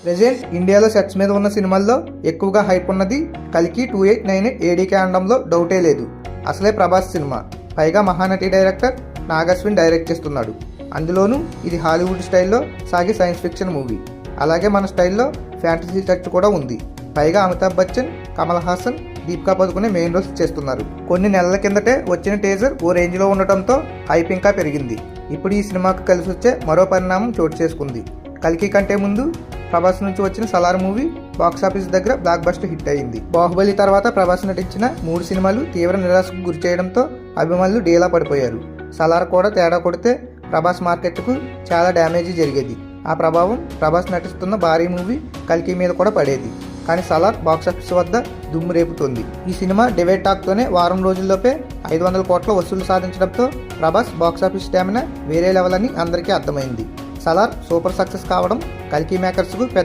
Present ఇండియాలో sets మీద ఉన్న సినిమాల్లో ఎక్కువగా హైప్ ఉన్నది కల్కి 2898 ఏడీకే అనడంలో డౌటే లేదు. అసలే ప్రభాస్ సినిమా, పైగా మహానటి డైరెక్టర్ నాగశ్విన్ డైరెక్ట్ చేస్తున్నాడు. అందులోనూ ఇది హాలీవుడ్ స్టైల్లో సాగే సైన్స్ ఫిక్షన్ మూవీ. అలాగే మన స్టైల్లో ఫ్యాంటసీ టచ్ కూడా ఉంది. పైగా అమితాబ్ బచ్చన్, కమల్ హాసన్, దీపికా పదుకునే మెయిన్ రోల్స్ చేస్తున్నారు. కొన్ని నెలల కిందటే వచ్చిన టీజర్ ఓ రేంజ్లో ఉండటంతో హైప్ ఇంకా పెరిగింది. ఇప్పుడు ఈ సినిమాకు కలిసి వచ్చే మరో పరిణామం చోటు చేసుకుంది. కల్కి కంటే ముందు ప్రభాస్ నుంచి వచ్చిన సలార్ మూవీ బాక్సాఫీస్ దగ్గర బ్లాక్ బస్టర్ హిట్ అయింది. బాహుబలి తర్వాత ప్రభాస్ నటించిన 3 సినిమాలు తీవ్ర నిరాశకు గురి చేయడంతో అభిమానులు డీలా పడిపోయారు. సలార్ కూడా తేడా కొడితే ప్రభాస్ మార్కెట్కు చాలా డ్యామేజీ జరిగేది. ఆ ప్రభావం ప్రభాస్ నటిస్తున్న భారీ మూవీ కల్కి మీద కూడా పడేది. కానీ సలార్ బాక్సాఫీస్ వద్ద దుమ్ము రేపుతోంది. ఈ సినిమా డివైడ్ టాక్తోనే వారం రోజుల్లోపే 500 కోట్ల వసూలు సాధించడంతో ప్రభాస్ బాక్సాఫీస్ స్టామినా వేరే లెవెల్ అని అందరికీ అర్థమైంది. సలార్ సూపర్ సక్సెస్ కావడం కల్కి మేకర్స్కు పెద్ద